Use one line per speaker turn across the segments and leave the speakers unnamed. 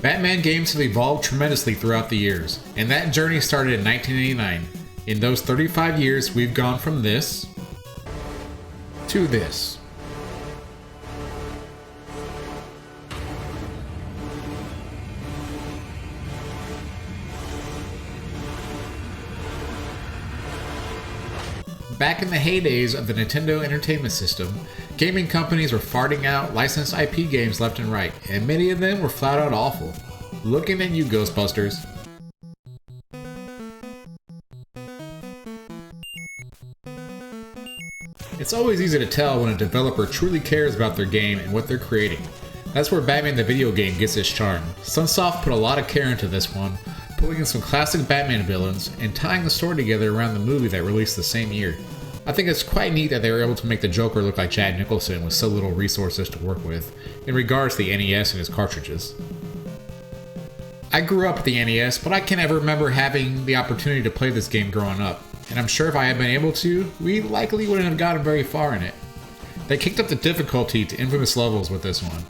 Batman games have evolved tremendously throughout the years, and that journey started in 1989. In those 35 years, we've gone from this to this. Back in the heydays of the Nintendo Entertainment System, gaming companies were farting out licensed IP games left and right, and many of them were flat out awful. Looking at you, Ghostbusters. It's always easy to tell when a developer truly cares about their game and what they're creating. That's where Batman the video game gets its charm. Sunsoft put a lot of care into this one, pulling in some classic Batman villains and tying the story together around the movie that released the same year. I think it's quite neat that they were able to make the Joker look like Jack Nicholson with so little resources to work with in regards to the NES and his cartridges. I grew up with the NES, but I can't ever remember having the opportunity to play this game growing up, and I'm sure if I had been able to, we likely wouldn't have gotten very far in it. They kicked up the difficulty to infamous levels with this one,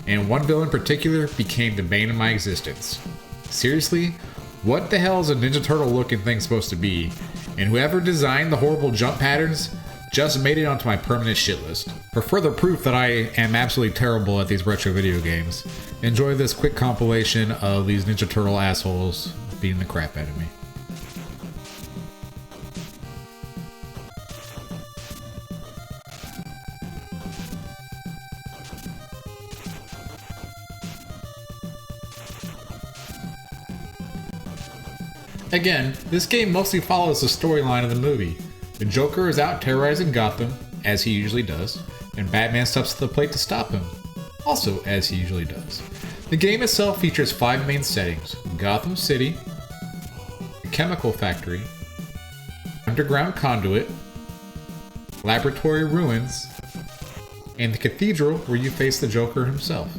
and one villain in particular became the bane of my existence. Seriously? What the hell is a Ninja Turtle looking thing supposed to be? And whoever designed the horrible jump patterns just made it onto my permanent shit list. For further proof that I am absolutely terrible at these retro video games, enjoy this quick compilation of these Ninja Turtle assholes beating the crap out of me. Again, this game mostly follows the storyline of the movie. The Joker is out terrorizing Gotham, as he usually does, and Batman steps to the plate to stop him, also as he usually does. The game itself features 5 main settings: Gotham City, the Chemical Factory, Underground Conduit, Laboratory Ruins, and the Cathedral where you face the Joker himself.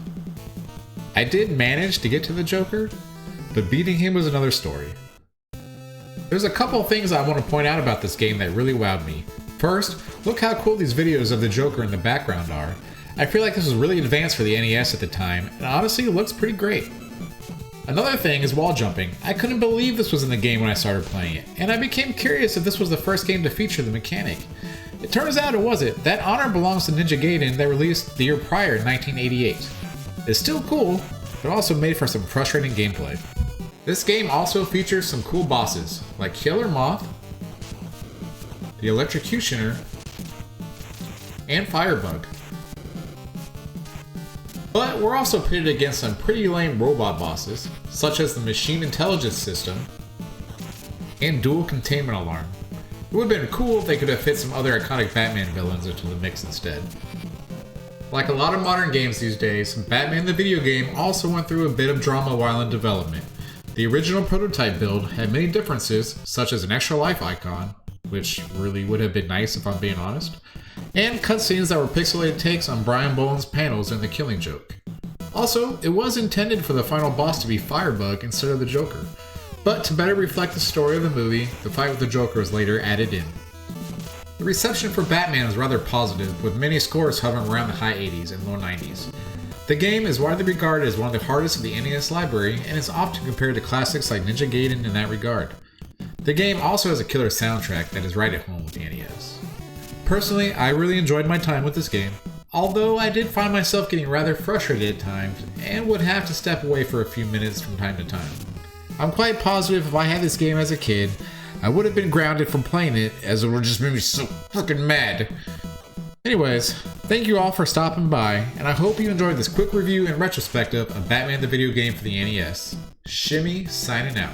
I did manage to get to the Joker, but beating him was another story. There's a couple things I want to point out about this game that really wowed me. First, look how cool these videos of the Joker in the background are. I feel like this was really advanced for the NES at the time, and honestly it looks pretty great. Another thing is wall jumping. I couldn't believe this was in the game when I started playing it, and I became curious if this was the first game to feature the mechanic. It turns out it wasn't. That honor belongs to Ninja Gaiden that released the year prior in 1988. It's still cool, but also made for some frustrating gameplay. This game also features some cool bosses, like Killer Moth, the Electrocutioner, and Firebug. But we're also pitted against some pretty lame robot bosses, such as the Machine Intelligence System and Dual Containment Alarm. It would have been cool if they could have fit some other iconic Batman villains into the mix instead. Like a lot of modern games these days, Batman the video game also went through a bit of drama while in development. The original prototype build had many differences, such as an extra life icon, which really would have been nice if I'm being honest, and cutscenes that were pixelated takes on Brian Boland's panels in The Killing Joke. Also, it was intended for the final boss to be Firebug instead of the Joker, but to better reflect the story of the movie, the fight with the Joker was later added in. The reception for Batman was rather positive, with many scores hovering around the high 80s and low 90s. The game is widely regarded as one of the hardest in the NES library, and is often compared to classics like Ninja Gaiden in that regard. The game also has a killer soundtrack that is right at home with the NES. Personally, I really enjoyed my time with this game, although I did find myself getting rather frustrated at times, and would have to step away for a few minutes from time to time. I'm quite positive if I had this game as a kid, I would have been grounded from playing it, as it would just make me so freaking mad. Anyways, thank you all for stopping by, and I hope you enjoyed this quick review and retrospective of Batman the video game for the NES. Shimmy signing out.